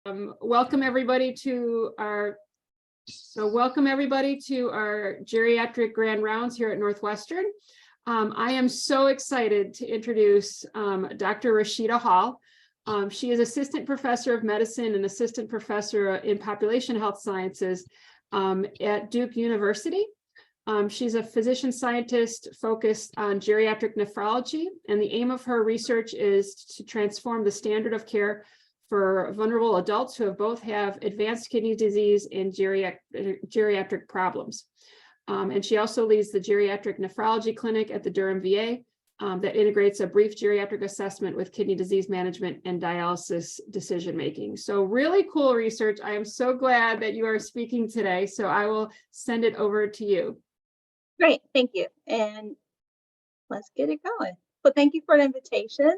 Welcome everybody to our geriatric grand rounds here at Northwestern. I am so excited to introduce Dr. Rasheeda Hall. She is assistant professor of medicine and assistant professor in population health sciences at Duke University. She's a physician scientist focused on geriatric nephrology, and the aim of her research is to transform the standard of care for vulnerable adults who both have advanced kidney disease and geriatric problems. And she also leads the Geriatric Nephrology Clinic at the Durham VA that integrates a brief geriatric assessment with kidney disease management and dialysis decision-making. So really cool research. I am so glad that you are speaking today. So I will send it over to you. Great, thank you. And let's get it going. Well, thank you for the invitation.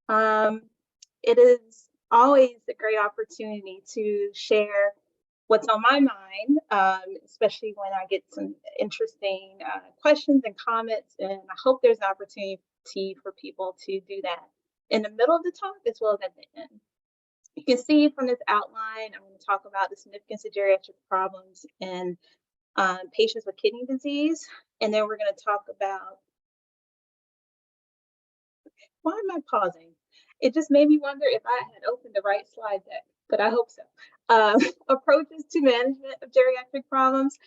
It is always a great opportunity to share what's on my mind, especially when I get some interesting questions and comments, and I hope there's an opportunity for people to do that in the middle of the talk as well as at the end. You can see from this outline, I'm going to talk about the significance of geriatric problems in patients with kidney disease, and then we're going to talk about, why am I pausing? It just made me wonder if I had opened the right slide deck, but I hope so. Approaches to management of geriatric problems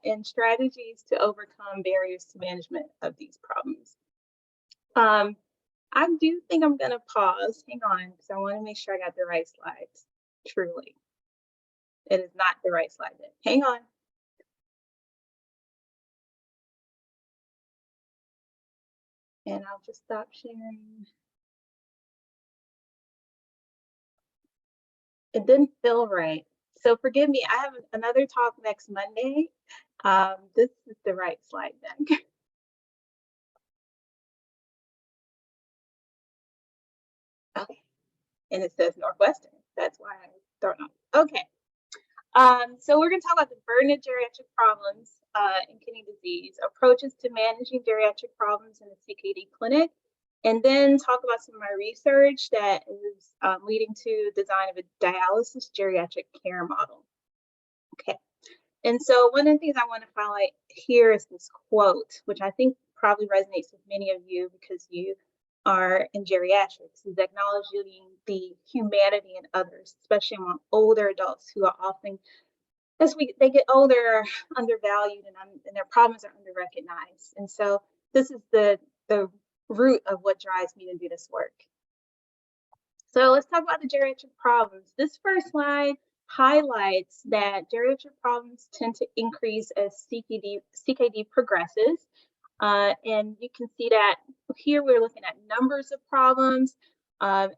and strategies to overcome barriers to management of these problems. I do think I'm going to pause. Hang on, because I want to make sure I got the right slides. Truly, it is not the right slide deck. Hang on. And I'll just stop sharing. It didn't feel right. So forgive me, I have another talk next Monday. This is the right slide deck. Okay, and it says Northwestern. That's why I don't know. Okay, so we're gonna talk about the burden of geriatric problems in kidney disease, approaches to managing geriatric problems in the CKD clinic, and then talk about some of my research that is leading to design of a dialysis geriatric care model. Okay, and so one of the things I want to highlight here is this quote, which I think probably resonates with many of you because you are in geriatrics, is acknowledging the humanity in others, especially among older adults who are often, as they get older, are undervalued and their problems are under-recognized. And so this is the root of what drives me to do this work. So let's talk about the geriatric problems. This first slide highlights that geriatric problems tend to increase as CKD progresses. And you can see that here we're looking at numbers of problems. And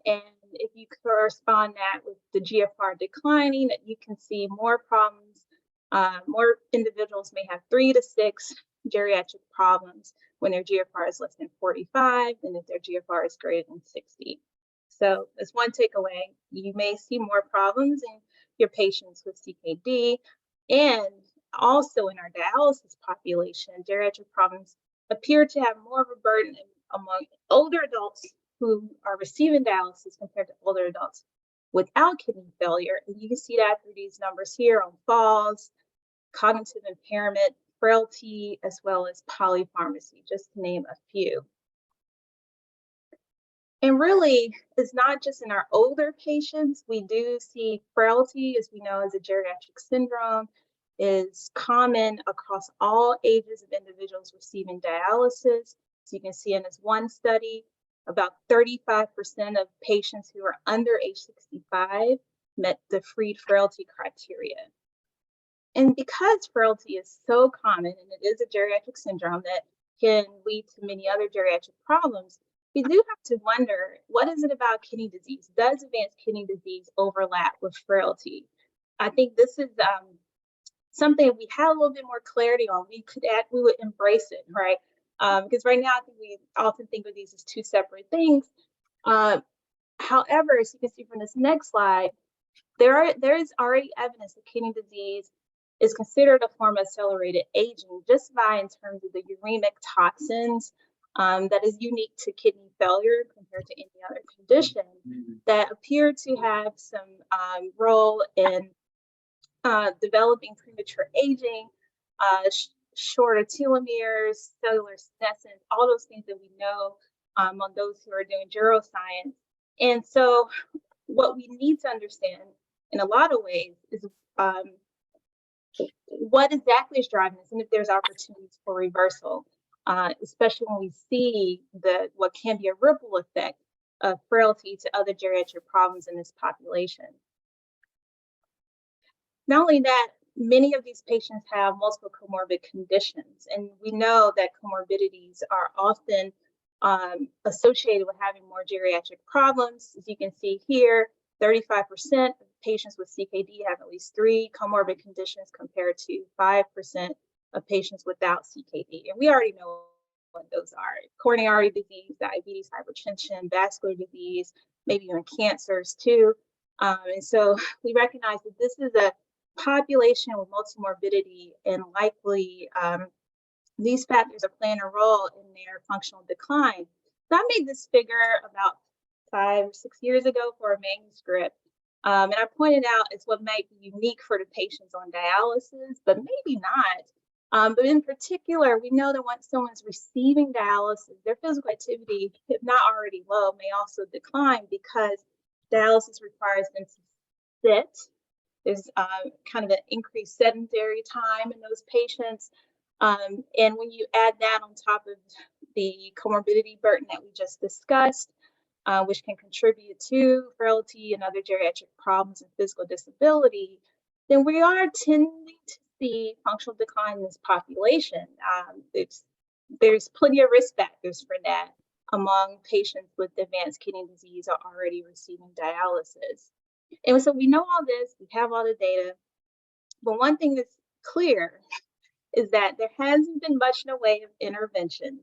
if you correspond that with the GFR declining, you can see more problems. More individuals may have 3 to 6 geriatric problems when their GFR is less than 45, and if their GFR is greater than 60. So as one takeaway, you may see more problems in your patients with CKD, and also in our dialysis population, geriatric problems appear to have more of a burden among older adults who are receiving dialysis compared to older adults without kidney failure. And you can see that through these numbers here on falls, cognitive impairment, frailty, as well as polypharmacy, just to name a few. And really, it's not just in our older patients. We do see frailty, as we know, as a geriatric syndrome, is common across all ages of individuals receiving dialysis. So you can see in this one study, about 35% of patients who are under age 65 met the freed frailty criteria. And because frailty is so common, and it is a geriatric syndrome that can lead to many other geriatric problems, we do have to wonder, what is it about kidney disease? Does advanced kidney disease overlap with frailty? I think this is something if we had a little bit more clarity on, we would embrace it, right? Because right now I think we often think of these as two separate things. However, as you can see from this next slide, there is already evidence that kidney disease is considered a form of accelerated aging just by in terms of the uremic toxins that is unique to kidney failure compared to any other condition that appear to have some role in developing premature aging, shorter telomeres, cellular senescence, all those things that we know on those who are doing geroscience. And so what we need to understand in a lot of ways is what exactly is driving this and if there's opportunities for reversal, especially when we see what can be a ripple effect of frailty to other geriatric problems in this population. Not only that, many of these patients have multiple comorbid conditions, and we know that comorbidities are often associated with having more geriatric problems. As you can see here, 35% of patients with CKD have at least 3 comorbid conditions compared to 5% of patients without CKD. And we already know what those are: coronary artery disease, diabetes, hypertension, vascular disease, maybe even cancers too. And so we recognize that this is a population with multimorbidity, and likely these factors are playing a role in their functional decline. So I made this figure about 5 or 6 years ago for a manuscript, and I pointed out it's what might be unique for the patients on dialysis, but maybe not. But in particular, we know that once someone's receiving dialysis, their physical activity, if not already low, may also decline because dialysis requires them to sit. There's kind of an increased sedentary time in those patients. And when you add that on top of the comorbidity burden that we just discussed, which can contribute to frailty and other geriatric problems and physical disability, then we are tending to see functional decline in this population. There's plenty of risk factors for that among patients with advanced kidney disease or already receiving dialysis. And so we know all this, we have all the data, but one thing that's clear is that there hasn't been much in the way of intervention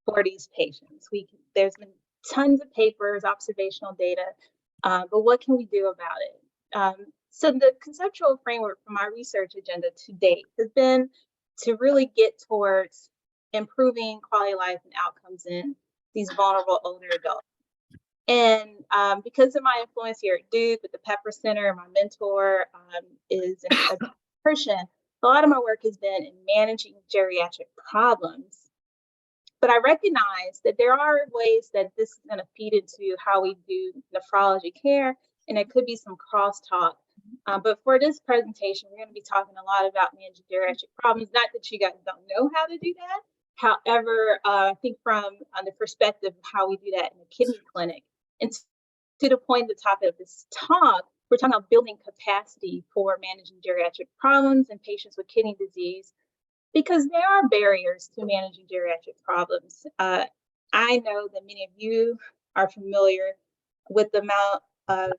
for these patients. There's been tons of papers, observational data, but what can we do about it? So the conceptual framework for my research agenda to date has been to really get towards improving quality of life and outcomes in these vulnerable older adults. And because of my influence here at Duke with the Pepper Center, my mentor is a person, a lot of my work has been in managing geriatric problems. But I recognize that there are ways that this is going to feed into how we do nephrology care, and there could be some crosstalk. But for this presentation, we're going to be talking a lot about managing geriatric problems. Not that you guys don't know how to do that. However, I think from the perspective of how we do that in the kidney clinic. And to the point at the top of this talk, we're talking about building capacity for managing geriatric problems in patients with kidney disease, because there are barriers to managing geriatric problems. I know that many of you are familiar with the amount of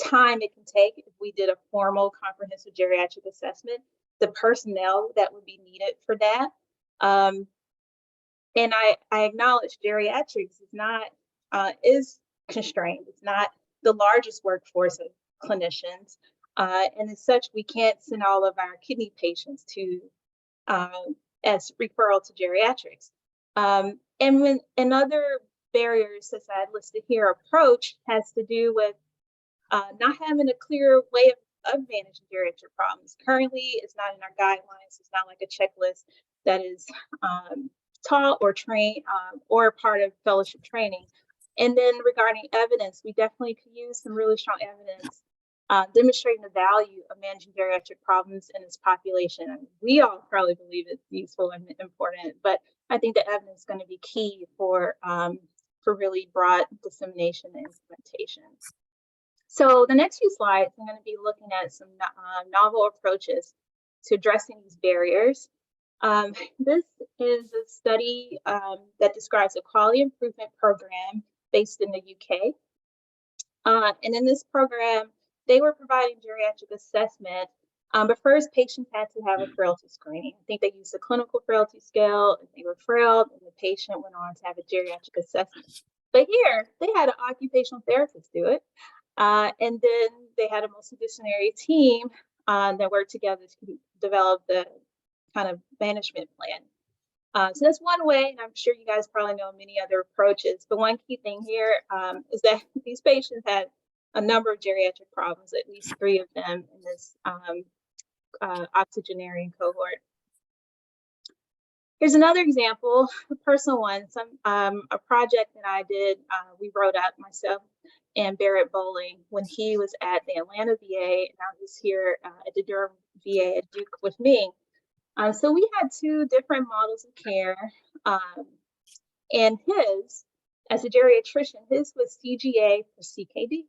time it can take if we did a formal comprehensive geriatric assessment, the personnel that would be needed for that. And I acknowledge geriatrics is constrained. It's not the largest workforce of clinicians. And as such, we can't send all of our kidney patients to as referral to geriatrics. And other barriers, as I listed here, approach has to do with not having a clear way of managing geriatric problems. Currently, it's not in our guidelines. It's not like a checklist that is taught or trained or part of fellowship training. And then regarding evidence, we definitely could use some really strong evidence demonstrating the value of managing geriatric problems in this population. I mean, we all probably believe it's useful and important, but I think the evidence is going to be key for really broad dissemination and implementation. So the next few slides, I'm going to be looking at some novel approaches to addressing these barriers. This is a study that describes a quality improvement program based in the UK. And in this program, they were providing geriatric assessment, but first patients had to have a frailty screening. I think they used the clinical frailty scale, and they were frail, and the patient went on to have a geriatric assessment. But here, they had an occupational therapist do it. And then they had a multidisciplinary team that worked together to develop the kind of management plan. So that's one way, and I'm sure you guys probably know many other approaches. But one key thing here is that these patients had a number of geriatric problems, at least 3 of them in this octogenarian cohort. Here's another example, a personal one, a project that I did, we wrote up, myself and Barrett Bowling, when he was at the Atlanta VA, and I was here at the Durham VA at Duke with me. So we had 2 different models of care, and his, as a geriatrician, his was CGA for CKD.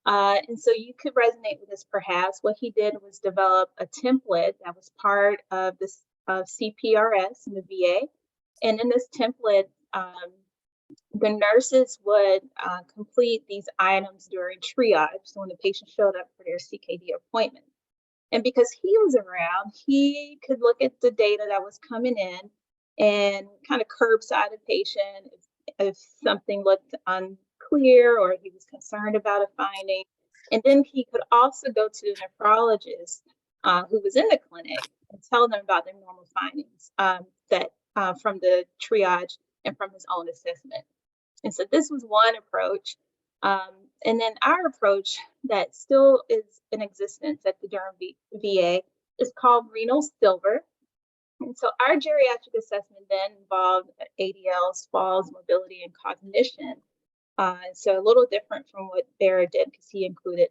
And so you could resonate with this perhaps. What he did was develop a template that was part of this CPRS in the VA. And in this template, the nurses would complete these items during triage, so when the patient showed up for their CKD appointment. And because he was around, he could look at the data that was coming in and kind of curbside a patient if something looked unclear or he was concerned about a finding. And then he could also go to the nephrologist who was in the clinic and tell them about their normal findings from the triage and from his own assessment. And so this was one approach. And then our approach that still is in existence at the Durham VA is called Renal Silver. And so our geriatric assessment then involved ADLs, falls, mobility, and cognition. So a little different from what Barrett did because he included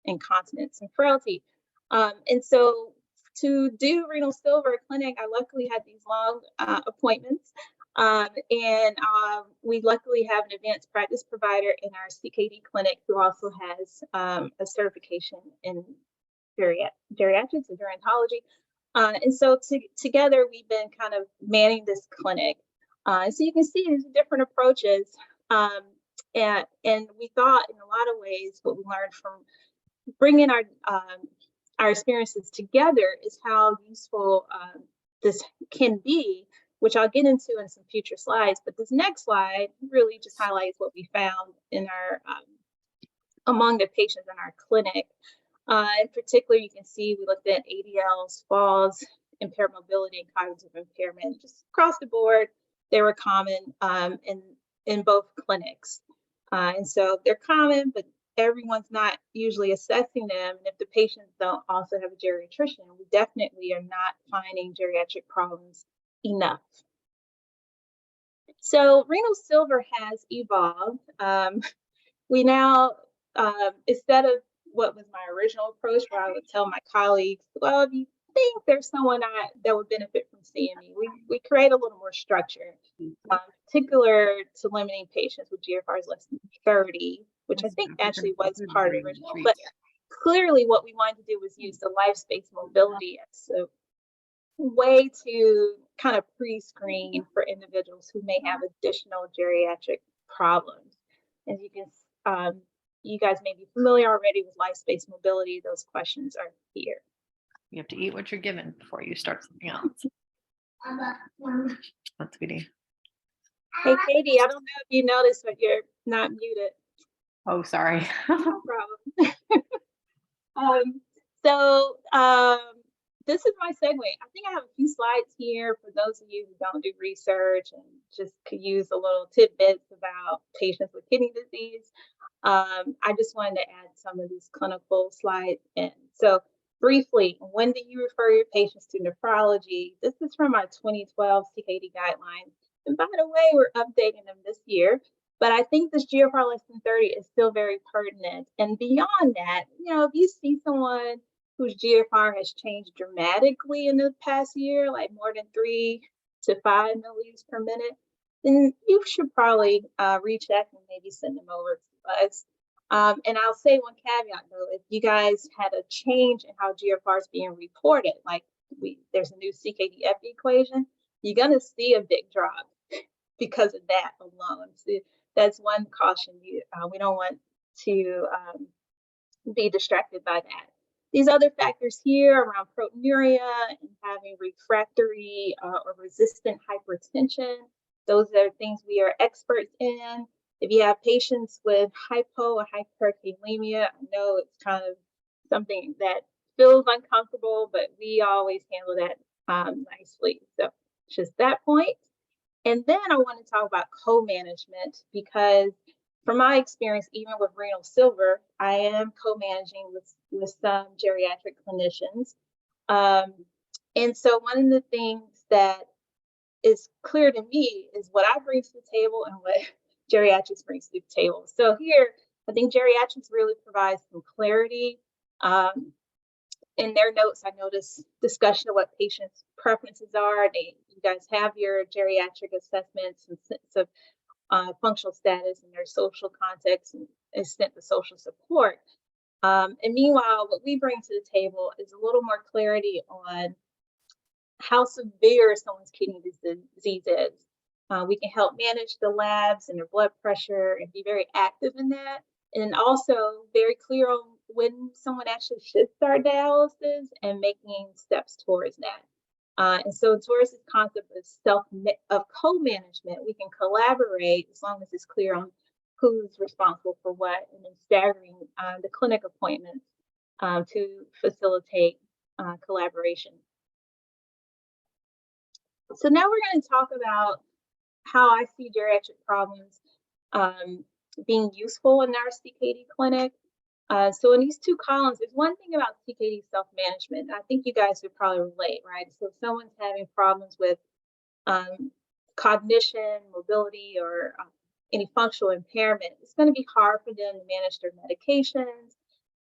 incontinence and frailty. And so to do Renal Silver clinic, I luckily had these long appointments. We luckily have an advanced practice provider in our CKD clinic who also has a certification in geriatrics and gerontology. And so together we've been kind of manning this clinic. So you can see there's different approaches. And we thought in a lot of ways what we learned from bringing our experiences together is how useful this can be, which I'll get into in some future slides. But this next slide really just highlights what we found in our among the patients in our clinic. In particular, you can see we looked at ADLs, falls, impaired mobility, and cognitive impairment. Just across the board, they were common in both clinics. And so they're common, but everyone's not usually assessing them. And if the patients don't also have a geriatrician, we definitely are not finding geriatric problems enough. So Renal Silver has evolved. We now, instead of what was my original approach, where I would tell my colleagues, well, if you think there's someone that would benefit from seeing me, we create a little more structure, particular to limiting patients with GFRs less than 30, which I think actually was part of the original. But clearly what we wanted to do was use the life-space mobility as a way to kind of pre-screen for individuals who may have additional geriatric problems. As you can, you guys may be familiar already with life-space mobility. Those questions are here. You have to eat what you're given before you start something else. That's good. Hey, Katie, I don't know if you noticed, but you're not muted. Oh, sorry. No problem. This is my segue. I think I have a few slides here for those of you who don't do research and just could use a little tidbits about patients with kidney disease. I just wanted to add some of these clinical slides in. So briefly, when do you refer your patients to nephrology? This is from my 2012 CKD guidelines. And by the way, we're updating them this year. But I think this GFR less than 30 is still very pertinent. And beyond that, if you see someone whose GFR has changed dramatically in the past year, like more than 3 to 5 milliliters per minute, then you should probably recheck and maybe send them over to us. And I'll say one caveat though, if you guys had a change in how GFR is being reported, like there's a new CKD equation, you're gonna see a big drop because of that alone. So that's one caution. We don't want to be distracted by that. These other factors here around proteinuria and having refractory or resistant hypertension, those are things we are experts in. If you have patients with hypo or hyperkalemia, I know it's kind of something that feels uncomfortable, but we always handle that nicely. So just that point. And then I want to talk about co-management, because from my experience, even with renal silver, I am co-managing with some geriatric clinicians. And so one of the things that is clear to me is what I bring to the table and what geriatrics brings to the table. So here, I think geriatrics really provides some clarity. In their notes, I noticed discussion of what patients' preferences are. You guys have your geriatric assessments and sense of functional status and their social context and extent of social support. And meanwhile, what we bring to the table is a little more clarity on how severe someone's kidney disease is. We can help manage the labs and their blood pressure and be very active in that. And then also very clear on when someone actually should start dialysis and making steps towards that. And so towards this concept of co-management, we can collaborate as long as it's clear on who's responsible for what, and then staggering the clinic appointments to facilitate collaboration. So now we're going to talk about how I see geriatric problems being useful in our CKD clinic. So in these two columns, there's one thing about CKD self-management. I think you guys would probably relate, right? So if someone's having problems with cognition, mobility, or any functional impairment, it's going to be hard for them to manage their medications,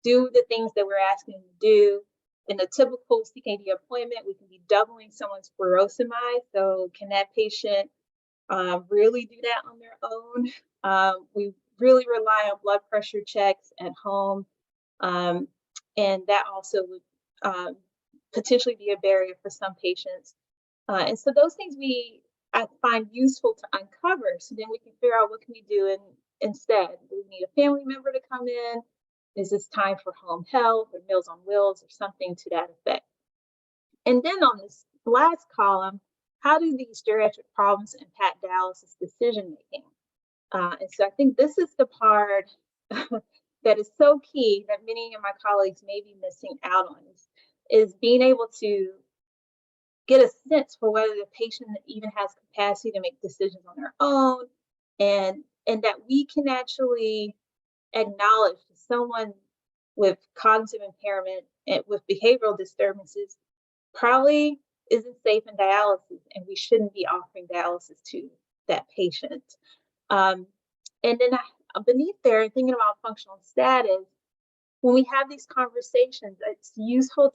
do the things that we're asking them to do. In a typical CKD appointment, we can be doubling someone's furosemide. So can that patient really do that on their own? We really rely on blood pressure checks at home. And that also would potentially be a barrier for some patients. And so those things I find useful to uncover. So then we can figure out what can we do instead. Do we need a family member to come in? Is this time for home health or Meals on Wheels or something to that effect? And then on this last column, how do these geriatric problems impact dialysis decision making? And so I think this is the part that is so key that many of my colleagues may be missing out on, is being able to get a sense for whether the patient even has capacity to make decisions on their own, and that we can actually acknowledge that someone with cognitive impairment and with behavioral disturbances probably isn't safe in dialysis, and we shouldn't be offering dialysis to that patient. And then beneath there, thinking about functional status, when we have these conversations, it's useful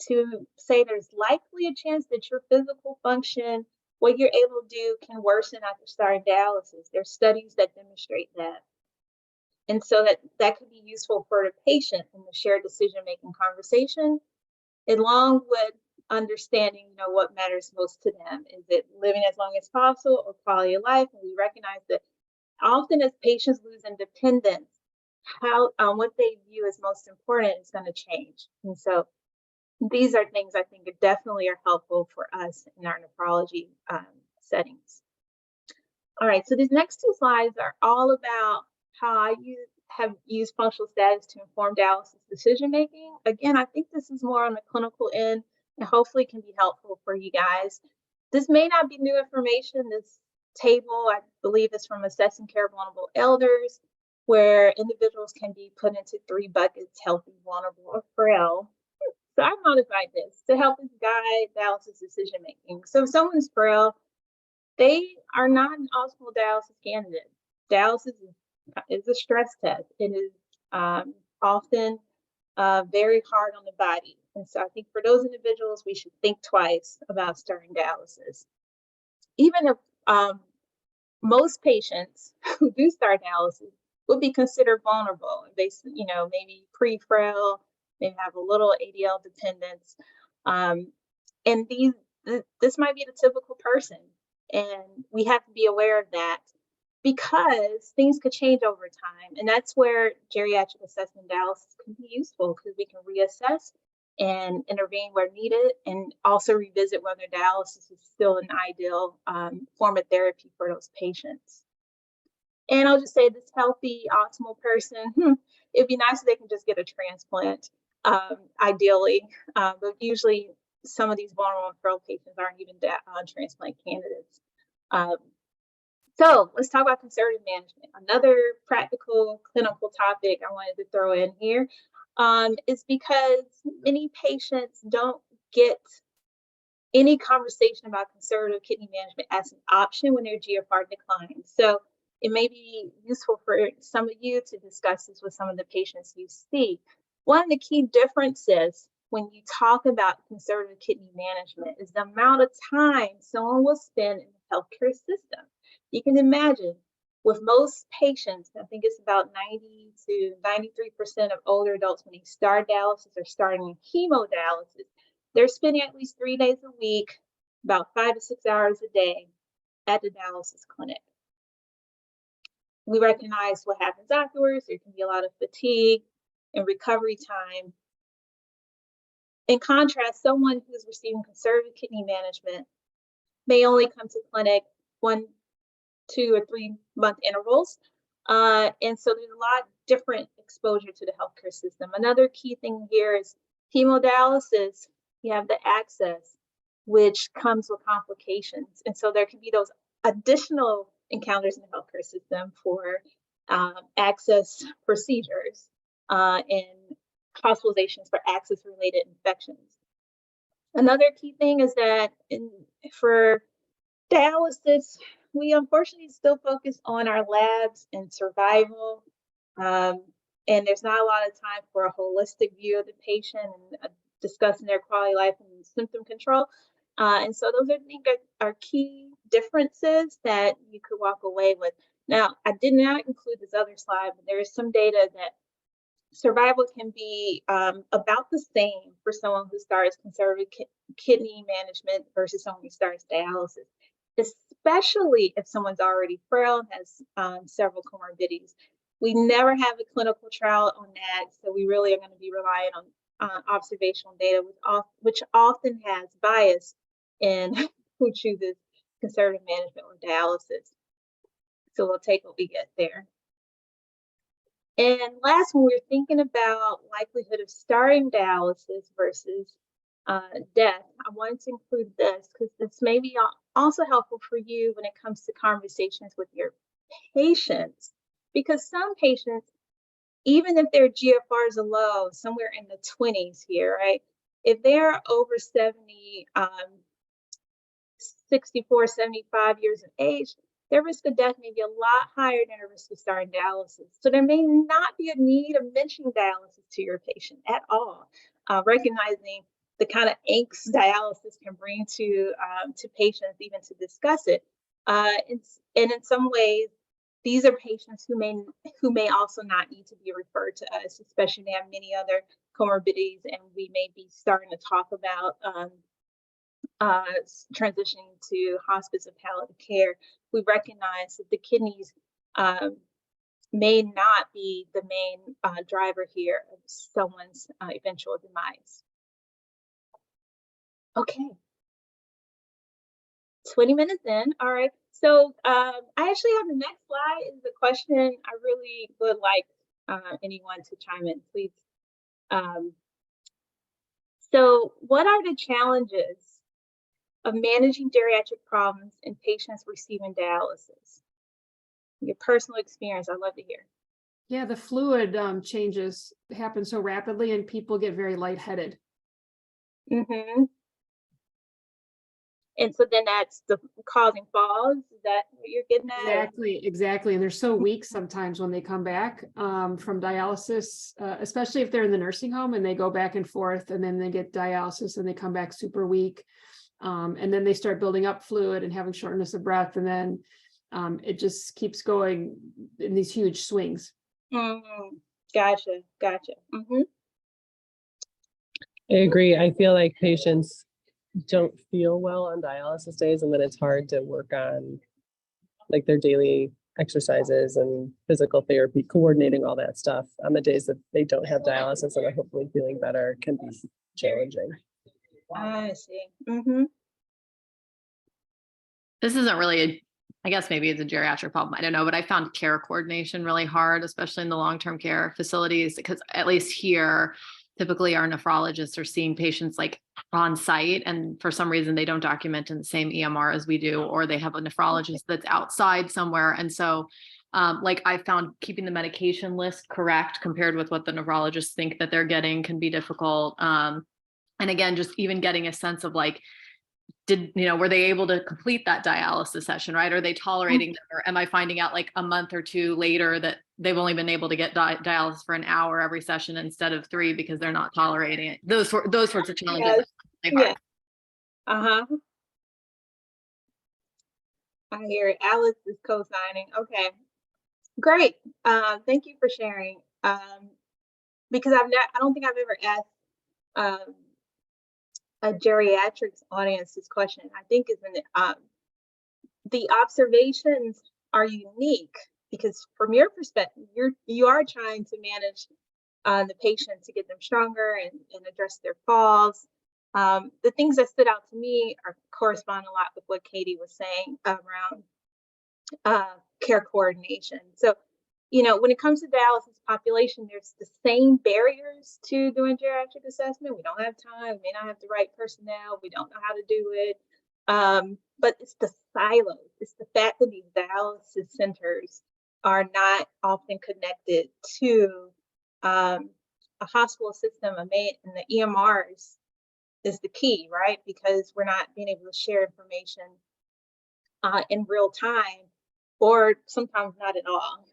to say there's likely a chance that your physical function, what you're able to do, can worsen after starting dialysis. There's studies that demonstrate that. And so that could be useful for the patient in the shared decision-making conversation, along with understanding, what matters most to them. Is it living as long as possible or quality of life? And we recognize that often as patients lose independence, what they view as most important is going to change. And so these are things I think definitely are helpful for us in our nephrology settings. All right, so these next two slides are all about how I have used functional status to inform dialysis decision making. Again, I think this is more on the clinical end and hopefully can be helpful for you guys. This may not be new information. This table, I believe, is from Assessing Care of Vulnerable Elders, where individuals can be put into 3 buckets: healthy, vulnerable, or frail. So I modified this to help us guide dialysis decision making. So if someone's frail, they are not an optimal dialysis candidate. Dialysis is a stress test. It is often very hard on the body. And so I think for those individuals, we should think twice about starting dialysis. Even if most patients who do start dialysis would be considered vulnerable, basically, maybe pre-frail, maybe have a little ADL dependence. And this might be the typical person. And we have to be aware of that, because things could change over time. And that's where geriatric assessment dialysis can be useful, because we can reassess and intervene where needed, and also revisit whether dialysis is still an ideal form of therapy for those patients. And I'll just say, this healthy, optimal person, it'd be nice if they can just get a transplant, ideally. But usually some of these vulnerable and frail patients aren't even transplant candidates. So let's talk about conservative management. Another practical clinical topic I wanted to throw in here is because many patients don't get any conversation about conservative kidney management as an option when their GFR declines. So it may be useful for some of you to discuss this with some of the patients you see. One of the key differences when you talk about conservative kidney management is the amount of time someone will spend in the healthcare system. You can imagine with most patients, I think it's about 90 to 93% of older adults when they start dialysis or starting hemodialysis, they're spending at least 3 days a week, about 5 to 6 hours a day at the dialysis clinic. We recognize what happens afterwards. There can be a lot of fatigue and recovery time. In contrast, someone who's receiving conservative kidney management may only come to clinic 1, 2, or 3 month intervals. And so there's a lot different exposure to the healthcare system. Another key thing here is hemodialysis. You have the access, which comes with complications. And so there can be those additional encounters in the healthcare system for access procedures and hospitalizations for access-related infections. Another key thing is that for dialysis, we unfortunately still focus on our labs and survival, and there's not a lot of time for a holistic view of the patient and discussing their quality of life and symptom control. And so those are, I think, are key differences that you could walk away with. Now, I did not include this other slide, but there is some data that survival can be about the same for someone who starts conservative kidney management versus someone who starts dialysis, especially if someone's already frail and has several comorbidities. We never have a clinical trial on that, so we really are going to be relying on observational data, which often has bias in who chooses conservative management or dialysis. So we'll take what we get there. And last, when we're thinking about likelihood of starting dialysis versus death, I wanted to include this because this may be also helpful for you when it comes to conversations with your patients, because some patients, even if their GFRs are low, somewhere in the 20s here, right? If they're over 70, 64, 75 years of age, their risk of death may be a lot higher than a risk of starting dialysis. So there may not be a need of mentioning dialysis to your patient at all, recognizing the kind of angst dialysis can bring to patients even to discuss it. And in some ways, these are patients who may also not need to be referred to us, especially they have many other comorbidities, and we may be starting to talk about transitioning to hospice or palliative care. We recognize that the kidneys may not be the main driver here of someone's eventual demise. Okay, 20 minutes in. All right. So I actually have the next slide is the question I really would like anyone to chime in, please. So what are the challenges of managing geriatric problems in patients receiving dialysis? Your personal experience, I'd love to hear. Yeah, the fluid changes happen so rapidly and people get very lightheaded. Mm-hmm. And so then that's the causing falls. Is that what you're getting at? Exactly. And they're so weak sometimes when they come back from dialysis, especially if they're in the nursing home and they go back and forth and then they get dialysis and they come back super weak. And then they start building up fluid and having shortness of breath. And then it just keeps going in these huge swings. Mm-hmm. Gotcha. Mm-hmm. I agree. I feel like patients don't feel well on dialysis days, and then it's hard to work on like their daily exercises and physical therapy, coordinating all that stuff on the days that they don't have dialysis and are hopefully feeling better can be challenging. I see. Mm-hmm. This isn't really I guess maybe it's a geriatric problem. I don't know, but I found care coordination really hard, especially in the long-term care facilities, because at least here, typically our nephrologists are seeing patients like on site, and for some reason they don't document in the same EMR as we do, or they have a nephrologist that's outside somewhere. And so like I found keeping the medication list correct compared with what the nephrologists think that they're getting can be difficult. And again, just even getting a sense of like, were they able to complete that dialysis session, right? Are they tolerating them? Or am I finding out like a month or two later that they've only been able to get dialysis for an hour every session instead of 3 because they're not tolerating it? Those sorts of challenges. Yes. Yeah. Uh-huh. I hear it. Alice is co-signing. Okay. Great. Thank you for sharing. Because I don't think I've ever asked a geriatrics audience this question. I think the observations are unique because from your perspective, you are trying to manage the patient to get them stronger and address their falls. The things that stood out to me correspond a lot with what Katie was saying around care coordination. So, when it comes to dialysis population, there's the same barriers to doing geriatric assessment. We don't have time, we may not have the right personnel, we don't know how to do it. But it's the silos, it's the fact that these dialysis centers are not often connected to a hospital system, and the EMRs is the key, right? Because we're not being able to share information in real time, or sometimes not at all.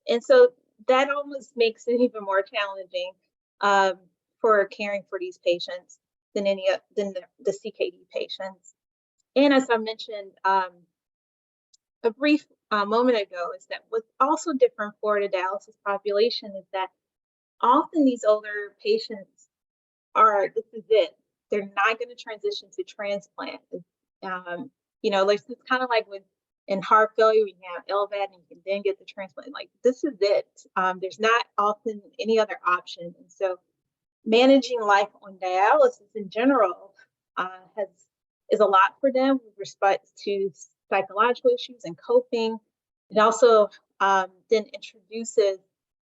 And so that almost makes it even more challenging for caring for these patients than the CKD patients. And as I mentioned a brief moment ago, is that what's also different for the dialysis population is that often these older patients this is it. They're not going to transition to transplant. It's kind of like in heart failure, you have LVAD and you can then get the transplant. Like, this is it. There's not often any other option. And so managing life on dialysis in general is a lot for them with respect to psychological issues and coping. It also then introduces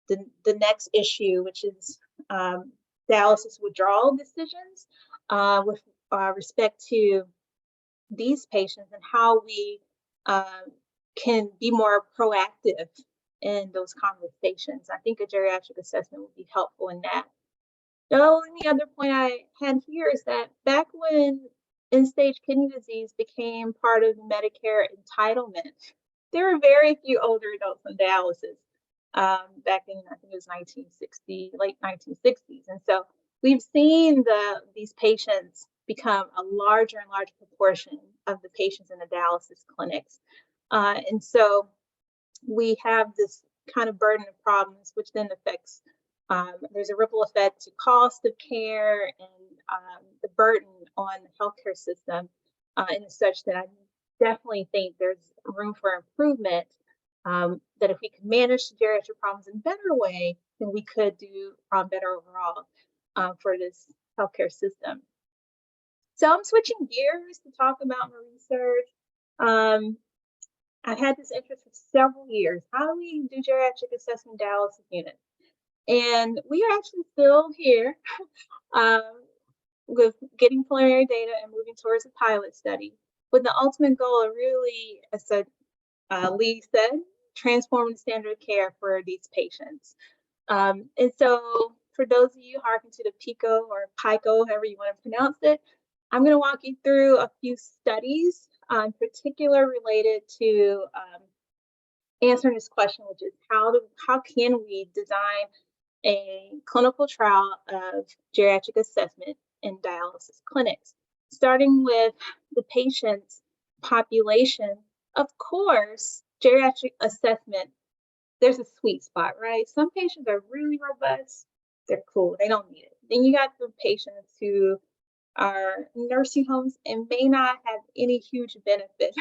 the next issue, which is dialysis withdrawal decisions with respect to these patients and how we can be more proactive in those conversations. I think a geriatric assessment would be helpful in that. The only other point I had here is that back when end-stage kidney disease became part of Medicare entitlement, there were very few older adults on dialysis back in, I think it was late 1960s. And so we've seen these patients become a larger and larger proportion of the patients in the dialysis clinics. And so we have this kind of burden of problems, which then affects, there's a ripple effect to cost of care and the burden on the healthcare system, and such that I definitely think there's room for improvement, that if we can manage the geriatric problems in a better way, then we could do better overall for this healthcare system. So I'm switching gears to talk about my research. I've had this interest for several years. How do we do geriatric assessment dialysis units? And we are actually still here with getting preliminary data and moving towards a pilot study, with the ultimate goal of really, as Lee said, transforming the standard of care for these patients. And so for those of you hearkening to the PICO or PICO, however you want to pronounce it, I'm going to walk you through a few studies, in particular related to answering this question, which is how can we design a clinical trial of geriatric assessment in dialysis clinics, starting with the patient's population. Of course, geriatric assessment, there's a sweet spot, right? Some patients are really robust, they're cool, they don't need it. Then you got the patients who are nursing homes and may not have any huge benefit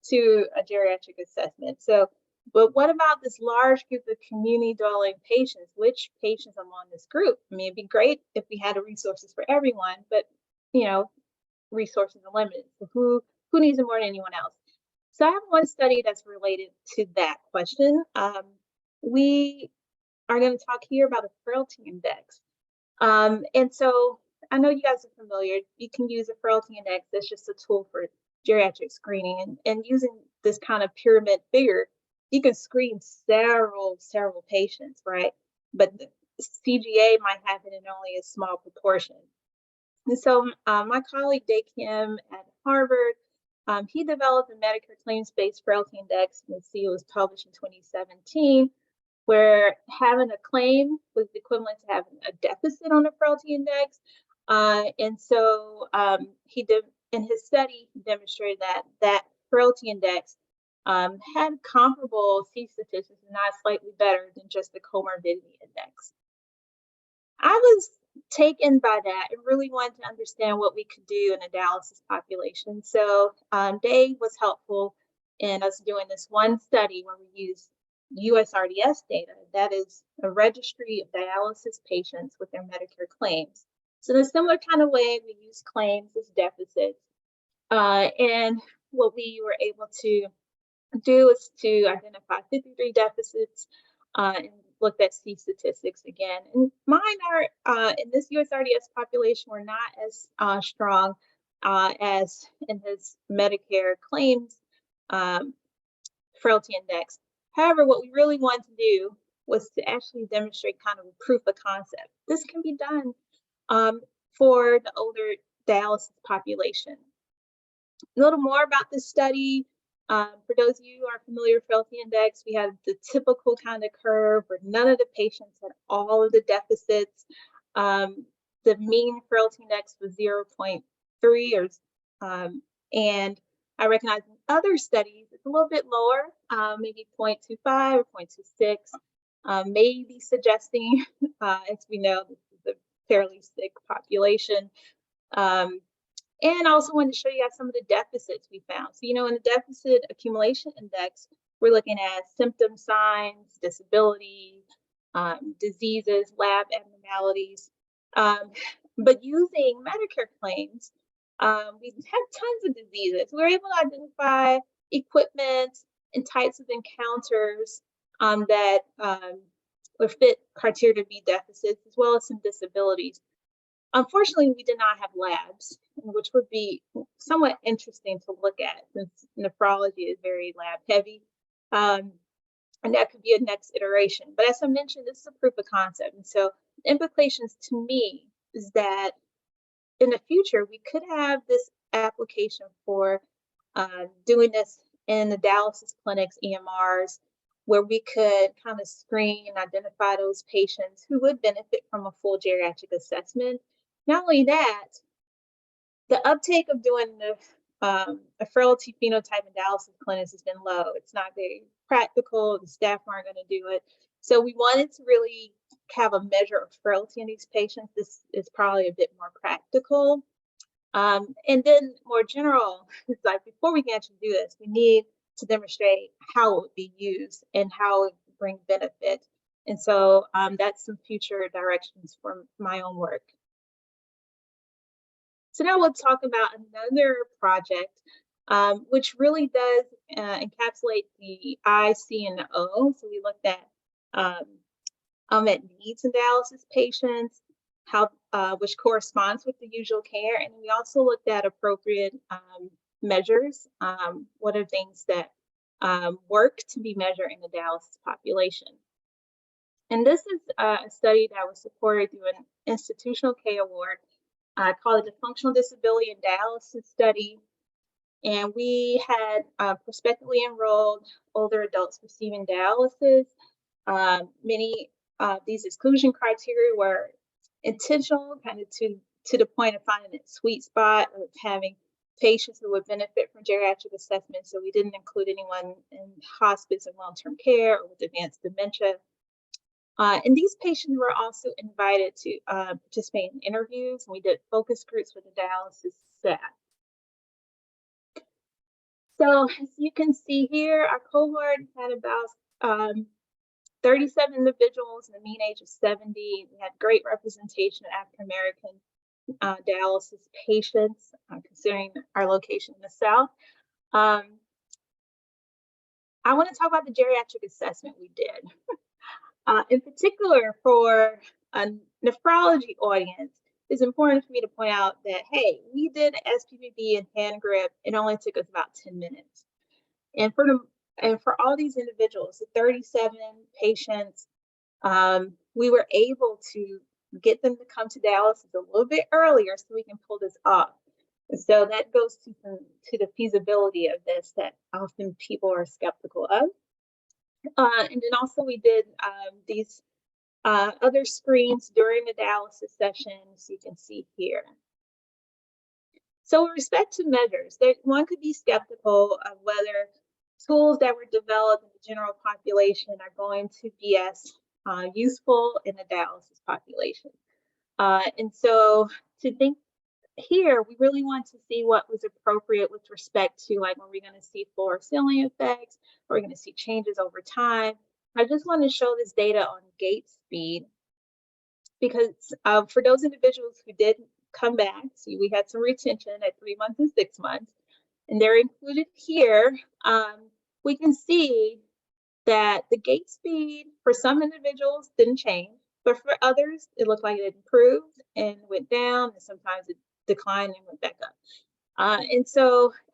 to a geriatric assessment. So, but what about this large group of community dwelling patients? Which patients among this group? I mean, it'd be great if we had the resources for everyone, but resources are limited. So who needs it more than anyone else? So I have one study that's related to that question. We are going to talk here about the frailty index. And so I know you guys are familiar. You can use a frailty index. That's just a tool for geriatric screening. And using this kind of pyramid figure, you can screen several patients, right? But the CGA might happen in only a small proportion. And so my colleague, Dae Kim at Harvard, he developed a Medicare claims-based frailty index. You can see it was published in 2017, where having a claim was equivalent to having a deficit on the frailty index. And so he did, in his study, he demonstrated that frailty index had comparable C statistics, and not slightly better than just the comorbidity index. I was taken by that and really wanted to understand what we could do in a dialysis population. So Dae was helpful in us doing this one study where we used USRDS data. That is a registry of dialysis patients with their Medicare claims. So in a similar kind of way, we use claims as deficits. And what we were able to do is to identify 53 deficits and looked at C statistics again. And mine are, in this USRDS population, were not as strong as in his Medicare claims frailty index. However, what we really wanted to do was to actually demonstrate kind of a proof of concept. This can be done for the older dialysis population. A little more about this study. For those of you who are familiar with frailty index, we had the typical kind of curve where none of the patients had all of the deficits. The mean frailty index was 0.3, and I recognize in other studies it's a little bit lower, maybe 0.25 or 0.26, maybe suggesting, as we know, this is a fairly sick population. And I also wanted to show you guys some of the deficits we found. So, in the deficit accumulation index, we're looking at symptom signs, disability, diseases, lab abnormalities. But using Medicare claims, we had tons of diseases. We were able to identify equipment and types of encounters that would fit criteria to be deficits, as well as some disabilities. Unfortunately, we did not have labs, which would be somewhat interesting to look at since nephrology is very lab heavy. And that could be a next iteration. But as I mentioned, this is a proof of concept. And so the implications to me is that in the future, we could have this application for doing this in the dialysis clinics, EMRs, where we could kind of screen and identify those patients who would benefit from a full geriatric assessment. Not only that, the uptake of doing a frailty phenotype in dialysis clinics has been low. It's not very practical. The staff aren't going to do it. So we wanted to really have a measure of frailty in these patients. This is probably a bit more practical. And then more general, it's like before we can actually do this, we need to demonstrate how it would be used and how it would bring benefit. And so that's some future directions for my own work. So now we'll talk about another project, which really does encapsulate the I, C, and the O. So we looked at unmet needs in dialysis patients, how which corresponds with the usual care, and we also looked at appropriate measures. What are things that work to be measured in the dialysis population? And this is a study that was supported through an institutional K award. I call it the Functional Disability and Dialysis Study. And we had prospectively enrolled older adults receiving dialysis. Many of these exclusion criteria were intentional, kind of to the point of finding that sweet spot of having patients who would benefit from geriatric assessment. So we didn't include anyone in hospice and long-term care or with advanced dementia. And these patients were also invited to participate in interviews, and we did focus groups with the dialysis staff. So as you can see here, our cohort had about 37 individuals in the mean age of 70. We had great representation of African-American dialysis patients, considering our location in the South. I want to talk about the geriatric assessment we did. In particular, for a nephrology audience, it's important for me to point out that, hey, we did SPPB and hand grip. It only took us about 10 minutes. And for all these individuals, the 37 patients, we were able to get them to come to dialysis a little bit earlier so we can pull this off. And so that goes to the feasibility of this that often people are skeptical of. And then also we did these other screens during the dialysis session, as you can see here. So with respect to measures, one could be skeptical of whether tools that were developed in the general population are going to be as useful in the dialysis population. And so to think here, we really want to see what was appropriate with respect to, like, when we're going to see floor ceiling effects, we're going to see changes over time. I just want to show this data on gait speed because for those individuals who did come back, see, we had some retention at 3 months and 6 months, and they're included here. We can see that the gait speed for some individuals didn't change, but for others, it looked like it improved and went down, and sometimes it declined and went back up.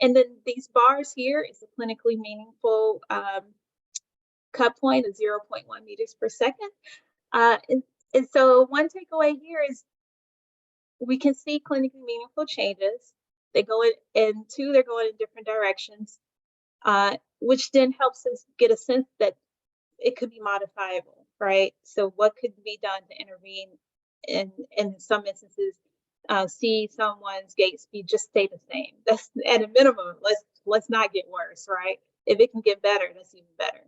And then these bars here is a clinically meaningful cut point of 0.1 meters per second. And so one takeaway here is we can see clinically meaningful changes. They go in two, they're going in different directions, which then helps us get a sense that it could be modifiable, right? So what could be done to intervene in some instances, see someone's gait speed just stay the same. That's at a minimum. Let's not get worse, right? If it can get better, that's even better.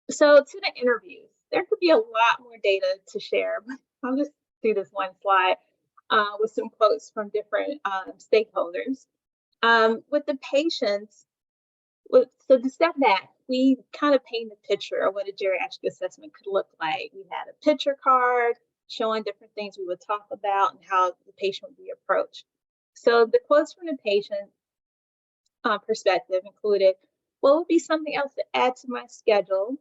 So to the interviews, there could be a lot more data to share, but I'll just do this one slide with some quotes from different stakeholders. With the patients, so to step back, we kind of paint a picture of what a geriatric assessment could look like. We had a picture card showing different things we would talk about and how the patient would be approached. So the quotes from the patient perspective included, what would be something else to add to my schedule?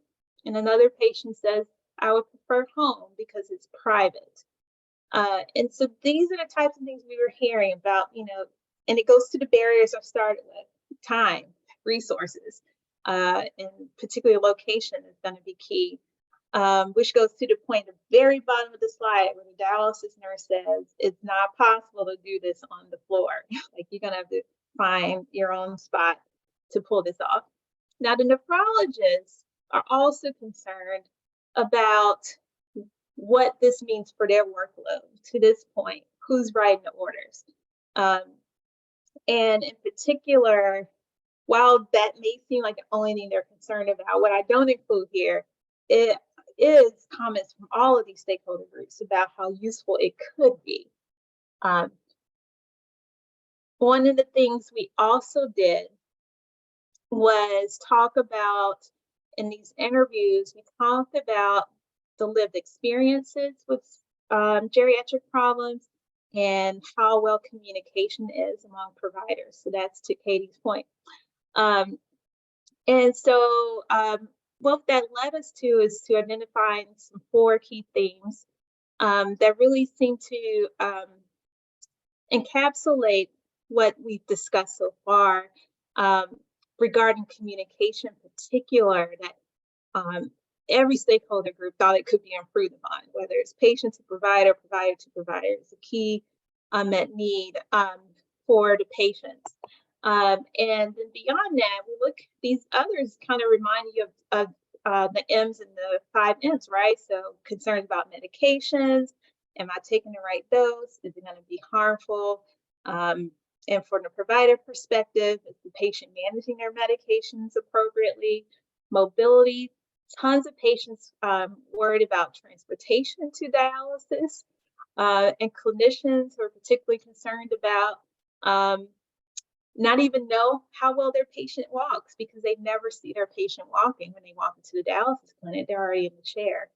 And another patient says, I would prefer home because it's private. And so these are the types of things we were hearing about, and it goes to the barriers I've started with: time, resources, and particularly location is going to be key. Which goes to the point at the very bottom of the slide where the dialysis nurse says it's not possible to do this on the floor. Like, you're going to have to find your own spot to pull this off. Now, the nephrologists are also concerned about what this means for their workload to this point, who's writing the orders. And in particular, while that may seem like the only thing they're concerned about, what I don't include here, it is comments from all of these stakeholder groups about how useful it could be. One of the things we also did was talk about, in these interviews, we talked about the lived experiences with geriatric problems and how well communication is among providers. So that's to Katie's point. And so what that led us to is to identify some 4 key themes that really seem to encapsulate what we've discussed so far regarding communication in particular, that every stakeholder group thought it could be improved upon, whether it's patient to provider, provider to provider. It's a key unmet need for the patients. And then beyond that, we look, these others kind of remind you of the M's and the 5 M's, right? So concerns about medications. Am I taking the right dose? Is it going to be harmful? And from the provider perspective, is the patient managing their medications appropriately? Mobility, tons of patients worried about transportation to dialysis, and clinicians who are particularly concerned about not even know how well their patient walks because they never see their patient walking when they walk into the dialysis clinic. They're already in the chair.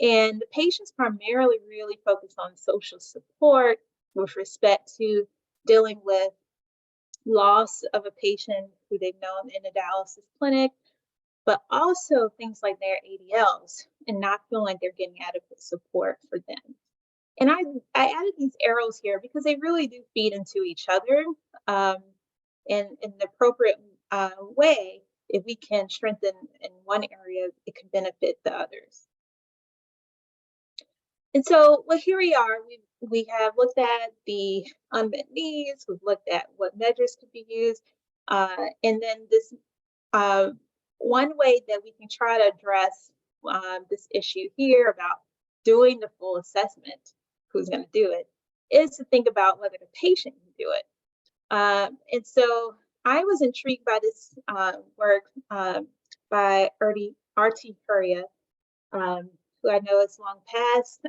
And the patients primarily really focus on social support with respect to dealing with loss of a patient who they've known in a dialysis clinic, but also things like their ADLs and not feeling like they're getting adequate support for them. And I added these arrows here because they really do feed into each other in the appropriate way. If we can strengthen in one area, it can benefit the others. And so, well, here we are. We have looked at the unmet needs. We've looked at what measures could be used, and then this one way that we can try to address this issue here about doing the full assessment, who's going to do it, is to think about whether the patient can do it. And so I was intrigued by this work by R.T. Curia, who I know is long past,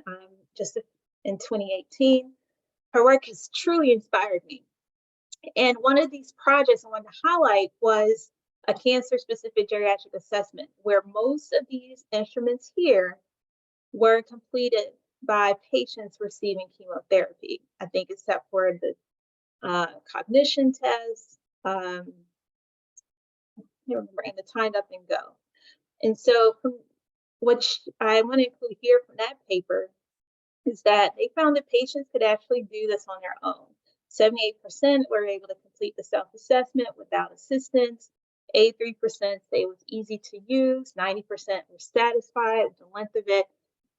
just in 2018. Her work has truly inspired me. And one of these projects I wanted to highlight was a cancer-specific geriatric assessment, where most of these instruments here were completed by patients receiving chemotherapy. I think except for the cognition test, I can't remember, and the timed up and go. And so from what I want to include here from that paper is that they found that patients could actually do this on their own. 78% were able to complete the self-assessment without assistance. 83% say it was easy to use. 90% were satisfied with the length of it.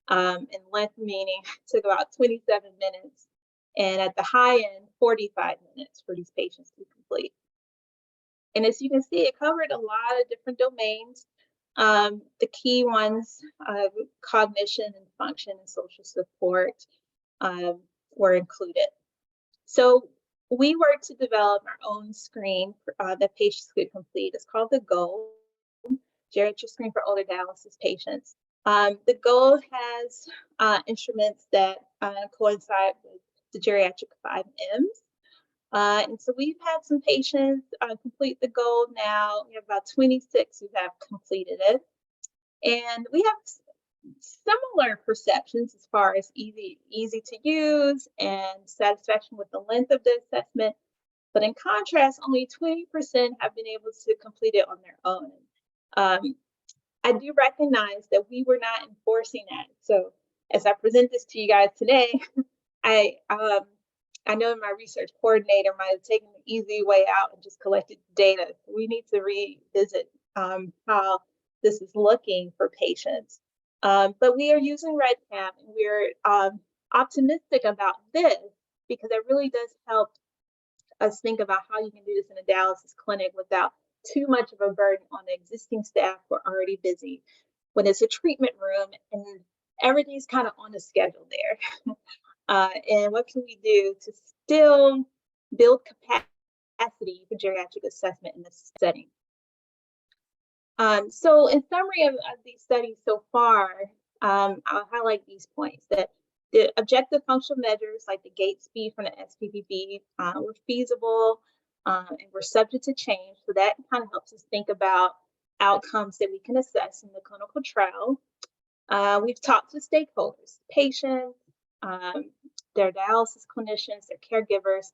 And length meaning took about 27 minutes. And at the high end, 45 minutes for these patients to complete. And as you can see, it covered a lot of different domains. The key ones, cognition and function and social support, were included. So we worked to develop our own screen that patients could complete. It's called the GOAL, Geriatric Screen for Older Dialysis Patients. The GOAL has instruments that coincide with the geriatric 5 M's. And so we've had some patients complete the GOAL now. We have about 26 who have completed it. And we have similar perceptions as far as easy to use and satisfaction with the length of the assessment. But in contrast, only 20% have been able to complete it on their own. I do recognize that we were not enforcing that. So as I present this to you guys today, I know my research coordinator might have taken the easy way out and just collected data. We need to revisit how this is looking for patients. But we are using REDCap, and we're optimistic about this because it really does help us think about how you can do this in a dialysis clinic without too much of a burden on the existing staff who are already busy. When it's a treatment room and everything's kind of on a schedule there. And what can we do to still build capacity for geriatric assessment in this setting? So in summary of these studies so far, I'll highlight these points: that the objective functional measures like the gait speed from the SPPB were feasible and were subject to change. So that kind of helps us think about outcomes that we can assess in the clinical trial. We've talked to stakeholders, patients, their dialysis clinicians, their caregivers.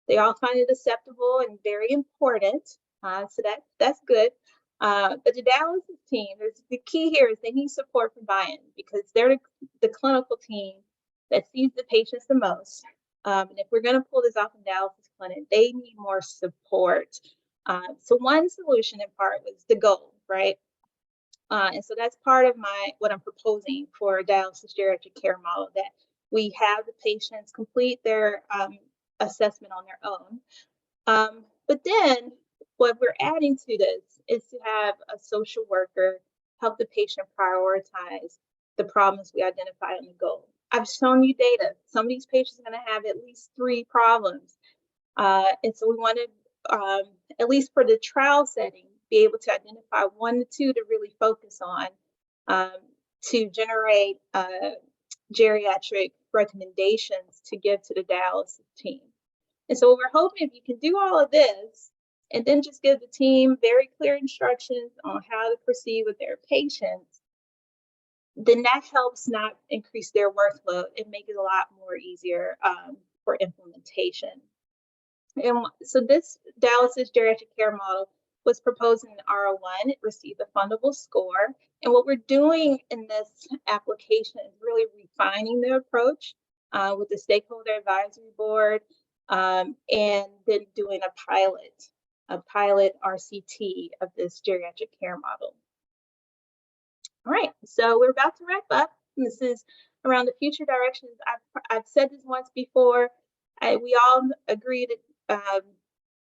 They all find it acceptable and very important. So that's good. But the dialysis team, the key here is they need support from buy-in because they're the clinical team that sees the patients the most. And if we're going to pull this off in dialysis clinic, they need more support. So one solution in part was the GOAL, right? And so that's part of what I'm proposing for a dialysis geriatric care model, that we have the patients complete their assessment on their own. But then what we're adding to this is to have a social worker help the patient prioritize the problems we identify on the GOAL. I've shown you data. Some of these patients are going to have at least 3 problems. And so we want to, at least for the trial setting, be able to identify 1 to 2 to really focus on to generate geriatric recommendations to give to the dialysis team. And so we're hoping if you can do all of this and then just give the team very clear instructions on how to proceed with their patients, then that helps not increase their workload and make it a lot more easier for implementation. And so this dialysis geriatric care model was proposed in R01. It received a fundable score. And what we're doing in this application is really refining the approach with the stakeholder advisory board, and then doing a pilot RCT of this geriatric care model. All right, so we're about to wrap up. This is around the future directions. I've said this once before. We all agree that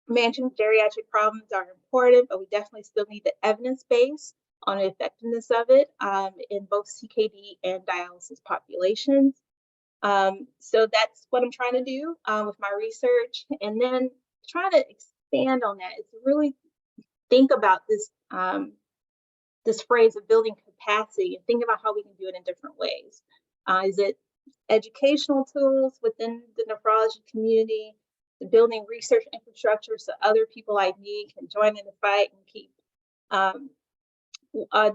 managing geriatric problems are important, but we definitely still need the evidence base on the effectiveness of it in both CKD and dialysis populations. So that's what I'm trying to do with my research, and then trying to expand on that is to really think about this this phrase of building capacity and think about how we can do it in different ways. Is it educational tools within the nephrology community, the building research infrastructure so other people like me can join in the fight and keep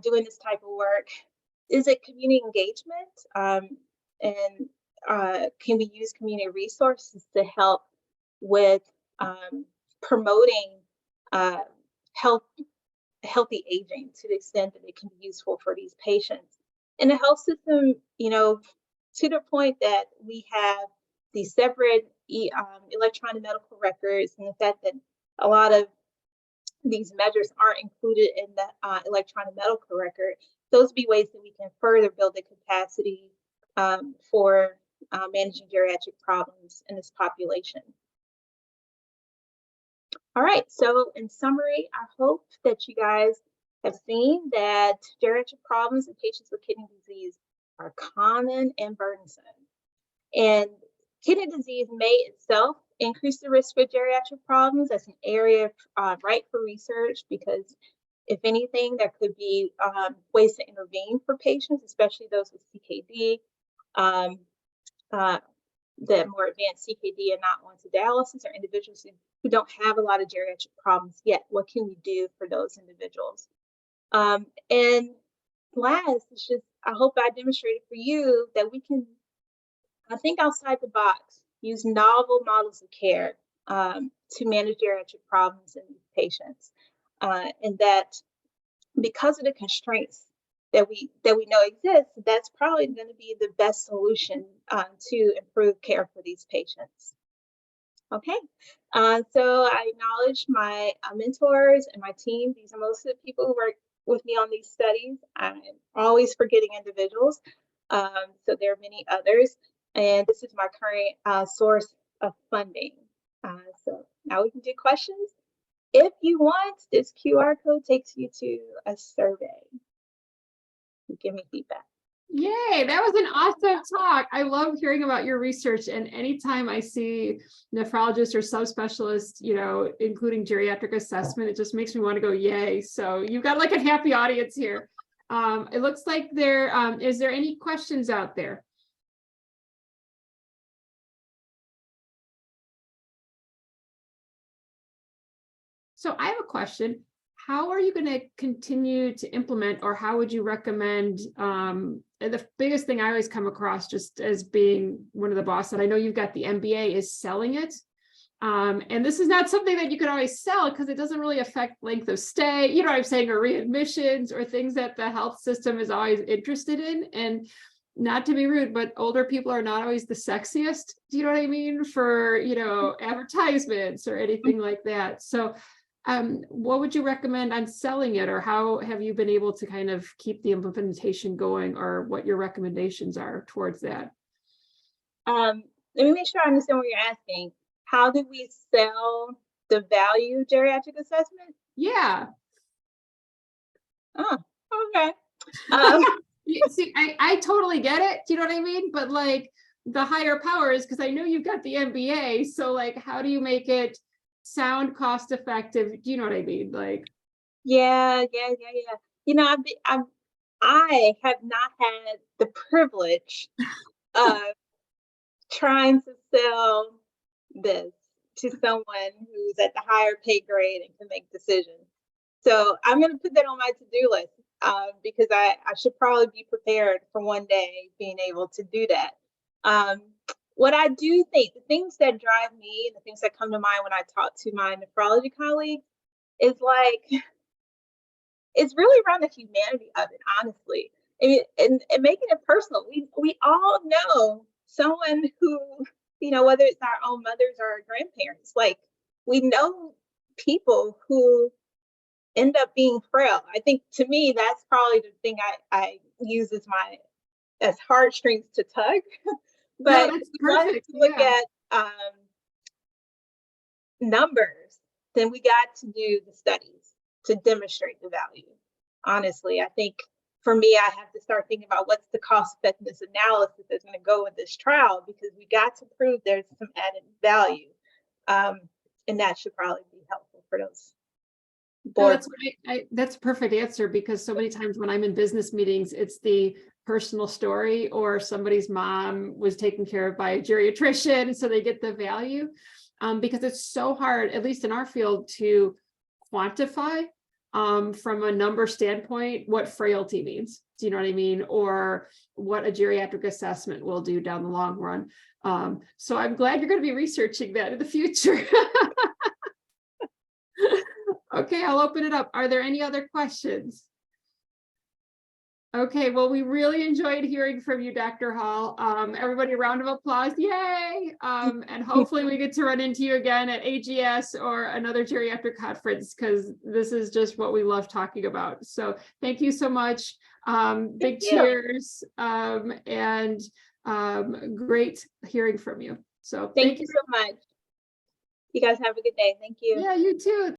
doing this type of work? Is it community engagement? And can we use community resources to help with promoting healthy aging to the extent that it can be useful for these patients? In the health system, to the point that we have these separate electronic medical records, and the fact that a lot of these measures aren't included in the electronic medical record, those would be ways that we can further build the capacity for managing geriatric problems in this population. All right, so in summary, I hope that you guys have seen that geriatric problems in patients with kidney disease are common and burdensome. And kidney disease may itself increase the risk for geriatric problems. That's an area ripe for research, because if anything, there could be ways to intervene for patients, especially those with CKD, the more advanced CKD and not on to dialysis, or individuals who don't have a lot of geriatric problems yet. What can we do for those individuals? And last, it's just, I hope I demonstrated for you that we can, I think, outside the box, use novel models of care to manage geriatric problems in these patients, and that because of the constraints that we know exist, that's probably going to be the best solution to improve care for these patients. Okay, so I acknowledge my mentors and my team. These are most of the people who work with me on these studies. I'm always forgetting individuals, so there are many others, and this is my current source of funding. So now we can do questions. If you want, this QR code takes you to a survey. Give me feedback. Yay, that was an awesome talk. I love hearing about your research, and anytime I see nephrologists or subspecialists, including geriatric assessment, it just makes me want to go yay. So you've got like a happy audience here. It looks like is there any questions out there? So I have a question. How are you going to continue to implement, or how would you recommend? The biggest thing I always come across, just as being one of the boss, that I know you've got the MBA, is selling it. And this is not something that you can always sell because it doesn't really affect length of stay, you know what I'm saying, or readmissions, or things that the health system is always interested in. And not to be rude, but older people are not always the sexiest, do you know what I mean, for, advertisements or anything like that. So what would you recommend on selling it, or how have you been able to kind of keep the implementation going, or what your recommendations are towards that? Let me make sure I understand what you're asking. How do we sell the value of geriatric assessment? Yeah. Oh, okay. See, I totally get it. Do you know what I mean? But like the higher powers, because I know you've got the MBA, so like, how do you make it sound cost effective? Do you know what I mean? Like, yeah. I have not had the privilege of trying to sell this to someone who's at the higher pay grade and can make decisions. So I'm going to put that on my to-do list because I should probably be prepared for one day being able to do that. What I do think, the things that drive me and the things that come to mind when I talk to my nephrology colleagues is like, it's really around the humanity of it, honestly, and making it personal. We all know someone who, whether it's our own mothers or our grandparents, like we know people who end up being frail. I think to me, that's probably the thing I use as heartstrings to tug. But No, that's if we wanted perfect. to look Yeah. at numbers, then we got to do the studies to demonstrate the value. Honestly, I think for me, I have to start thinking about what's the cost effectiveness analysis that's going to go with this trial, because we got to prove there's some added value. And that should probably be helpful for those No, board. that's a perfect answer, because so many times when I'm in business meetings, it's the personal story, or somebody's mom was taken care of by a geriatrician, so they get the value. Because it's so hard, at least in our field, to quantify from a number standpoint what frailty means. Do you know what I mean? Or what a geriatric assessment will do down the long run. So I'm glad you're going to be researching that in the future. Okay, I'll open it up. Are there any other questions? Okay, well, we really enjoyed hearing from you, Dr. Hall. Everybody, a round of applause. Yay! And hopefully we get to run into you again at AGS or another geriatric conference, because this is just what we love talking about. So thank you so much. Big cheers, and great hearing from you. So Thank you so much. You guys have a good day. Thank you. Yeah, you too.